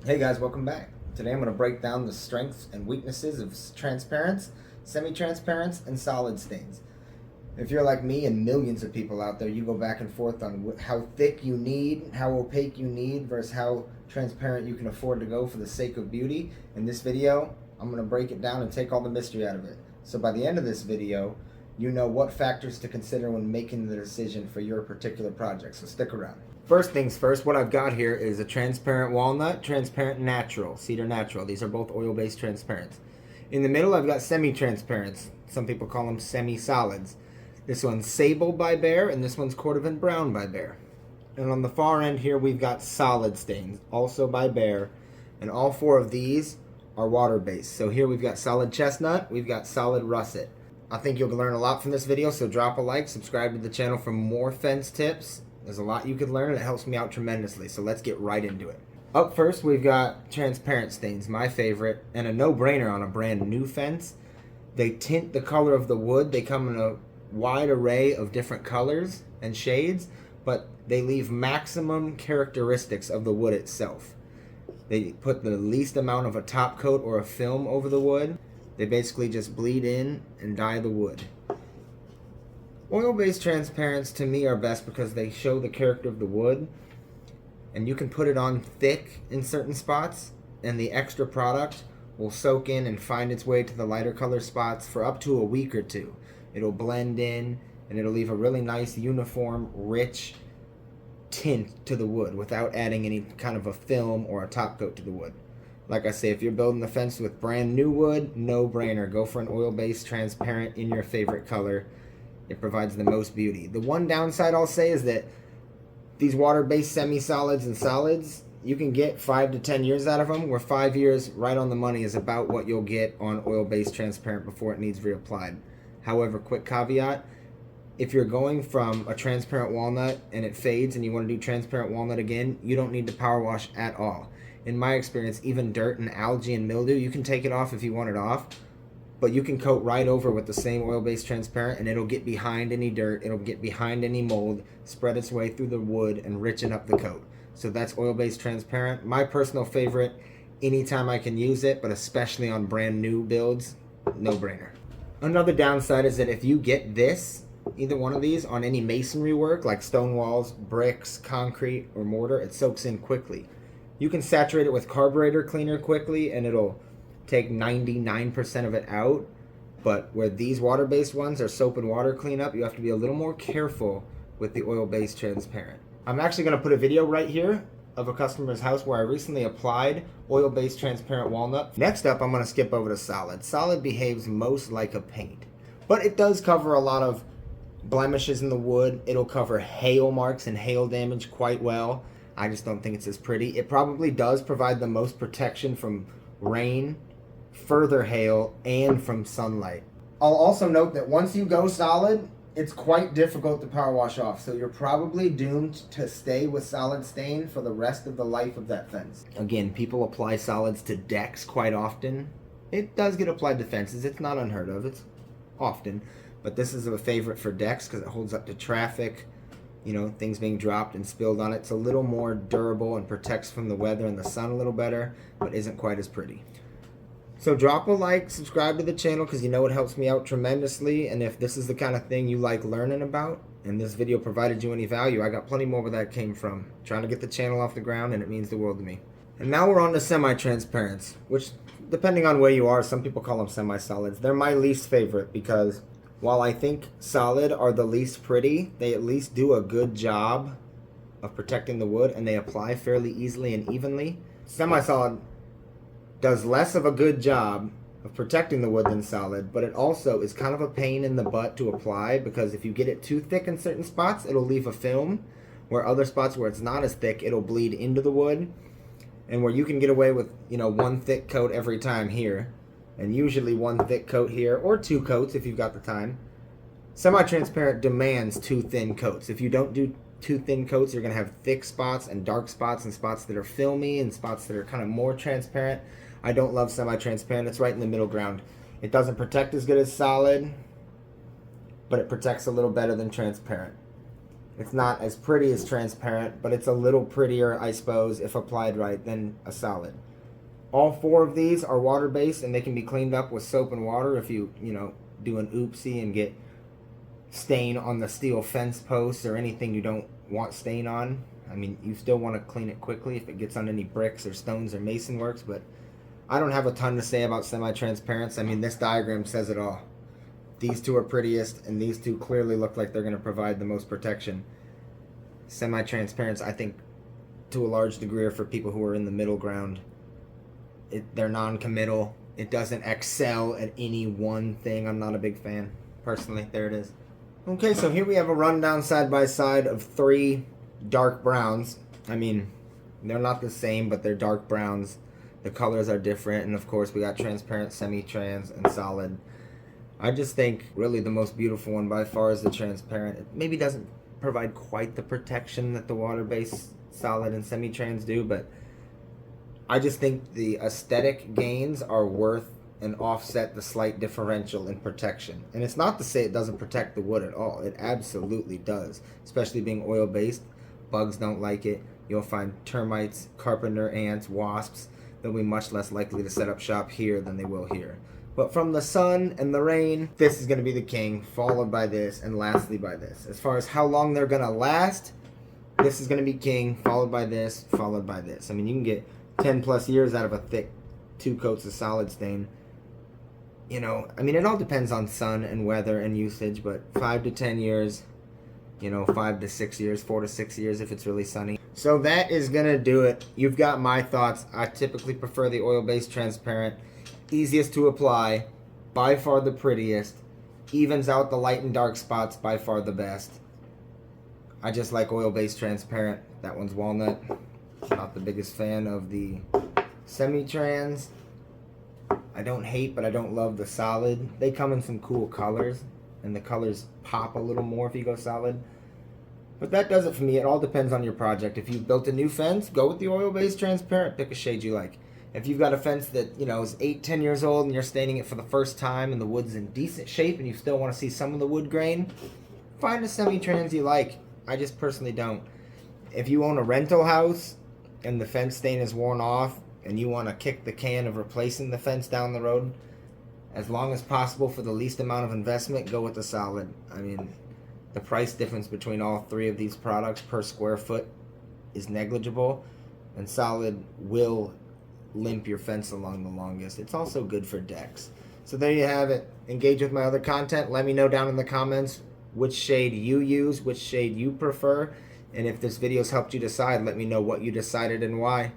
Hey guys, welcome back. Today I'm going to break down the strengths and weaknesses of transparents, semi-transparents, and solid stains. If you're like me and millions of people out there, you go back and forth on how thick you need, how opaque you need, versus how transparent you can afford to go for the sake of beauty. In this video, I'm going to break it down and take all the mystery out of it. So by the end of this video, you know what factors to consider when making the decision for your particular project. So stick around. First things first, what I've got here is a transparent walnut, transparent natural, cedar natural. These are both oil-based transparents. In the middle, I've got semi-transparents. Some people call them semi-solids. This one's sable by Behr, and this one's cordovan brown by Behr. And on the far end here, we've got solid stains, also by Behr. And all four of these are water-based. So here we've got solid chestnut, we've got solid russet. I think you'll learn a lot from this video, so drop a like, subscribe to the channel for more fence tips. There's a lot you could learn, and it helps me out tremendously, so let's get right into it. Up first, we've got transparent stains, my favorite, and a no-brainer on a brand new fence. They tint the color of the wood. They come in a wide array of different colors and shades, but they leave maximum characteristics of the wood itself. They put the least amount of a top coat or a film over the wood. They basically just bleed in and dye the wood. Oil-based transparents to me are best because they show the character of the wood, and you can put it on thick in certain spots, and the extra product will soak in and find its way to the lighter color spots for up to a week or two. It'll blend in, and it'll leave a really nice, uniform, rich tint to the wood without adding any kind of a film or a top coat to the wood. Like I say, if you're building the fence with brand new wood, no brainer. Go for an oil-based transparent in your favorite color. It provides the most beauty. The one downside I'll say is that these water-based semi-solids and solids, you can get 5 to 10 years out of them, where 5 years right on the money is about what you'll get on oil-based transparent before it needs reapplied. However, quick caveat, if you're going from a transparent walnut and it fades and you want to do transparent walnut again, you don't need to power wash at all. In my experience, even dirt and algae and mildew, you can take it off if you want it off, but you can coat right over with the same oil-based transparent and it'll get behind any dirt, it'll get behind any mold, spread its way through the wood and richen up the coat. So that's oil-based transparent. My personal favorite, anytime I can use it, but especially on brand new builds, no-brainer. Another downside is that if you get this, either one of these, on any masonry work like stone walls, bricks, concrete, or mortar, it soaks in quickly. You can saturate it with carburetor cleaner quickly and it'll take 99% of it out, but where these water-based ones are soap and water cleanup, you have to be a little more careful with the oil-based transparent. I'm actually going to put a video right here of a customer's house where I recently applied oil-based transparent walnut. Next up, I'm going to skip over to solid. Solid behaves most like a paint, but it does cover a lot of blemishes in the wood. It'll cover hail marks and hail damage quite well. I just don't think it's as pretty. It probably does provide the most protection from rain, further hail, and from sunlight. I'll also note that once you go solid, it's quite difficult to power wash off, so you're probably doomed to stay with solid stain for the rest of the life of that fence. Again, people apply solids to decks quite often. It does get applied to fences. It's not unheard of. It's often, but this is a favorite for decks because it holds up to traffic, things being dropped and spilled on it. It's a little more durable and protects from the weather and the sun a little better, but isn't quite as pretty. So drop a like, subscribe to the channel because it helps me out tremendously. And if this is the kind of thing you like learning about and this video provided you any value, I got plenty more where that came from. Trying to get the channel off the ground, and it means the world to me. And now we're on to semi-transparents, which depending on where you are, some people call them semi-solids. They're my least favorite because while I think solid are the least pretty, they at least do a good job of protecting the wood and they apply fairly easily and evenly. Semi-solid does less of a good job of protecting the wood than solid, but it also is kind of a pain in the butt to apply because if you get it too thick in certain spots, it'll leave a film, where other spots where it's not as thick, it'll bleed into the wood, and where you can get away with, one thick coat every time here, and usually one thick coat here, or 2 coats if you've got the time. Semi-transparent demands 2 thin coats. If you don't do 2 thin coats, you're going to have thick spots and dark spots and spots that are filmy and spots that are kind of more transparent. I don't love semi-transparent. It's right in the middle ground. It doesn't protect as good as solid, but it protects a little better than transparent. It's not as pretty as transparent, but it's a little prettier, I suppose, if applied right, than a solid. All 4 of these are water-based, and they can be cleaned up with soap and water if you do an oopsie and get stain on the steel fence posts or anything you don't want stain on. I mean, you still want to clean it quickly if it gets on any bricks or stones or mason works, but I don't have a ton to say about semi-transparents. I mean, this diagram says it all. These 2 are prettiest, and these 2 clearly look like they're going to provide the most protection. Semi-transparents, I think, to a large degree, are for people who are in the middle ground. They're non-committal. It doesn't excel at any one thing. I'm not a big fan, personally. There it is. Okay, so here we have a rundown side-by-side of 3 dark browns. I mean, they're not the same, but they're dark browns. The colors are different, and of course we got transparent, semi-trans, and solid. I just think really the most beautiful one by far is the transparent. It maybe doesn't provide quite the protection that the water-based solid and semi-trans do, but I just think the aesthetic gains are worth and offset the slight differential in protection. And it's not to say it doesn't protect the wood at all. It absolutely does, especially being oil-based. Bugs don't like it. You'll find termites, carpenter ants, wasps. They'll be much less likely to set up shop here than they will here. But from the sun and the rain, this is going to be the king, followed by this, and lastly by this. As far as how long they're going to last, this is going to be king, followed by this, followed by this. I mean, you can get 10 plus years out of a thick 2 coats of solid stain. I mean, it all depends on sun and weather and usage, but 5 to 10 years, 5 to 6 years, 4 to 6 years if it's really sunny. So that is going to do it. You've got my thoughts. I typically prefer the oil-based transparent. Easiest to apply, by far the prettiest, evens out the light and dark spots, by far the best. I just like oil-based transparent. That one's walnut. Not the biggest fan of the semi-trans. I don't hate, but I don't love the solid. They come in some cool colors, and the colors pop a little more if you go solid. But that does it for me. It all depends on your project. If you've built a new fence, go with the oil-based transparent. Pick a shade you like. If you've got a fence that, is 8-10 years old and you're staining it for the first time and the wood's in decent shape and you still want to see some of the wood grain, find a semi-trans you like. I just personally don't. If you own a rental house and the fence stain is worn off and you want to kick the can of replacing the fence down the road, as long as possible for the least amount of investment, go with the solid. I mean, the price difference between all 3 of these products per square foot is negligible, and solid will limp your fence along the longest. It's also good for decks. So there you have it. Engage with my other content. Let me know down in the comments which shade you use, which shade you prefer, and if this video's helped you decide, let me know what you decided and why.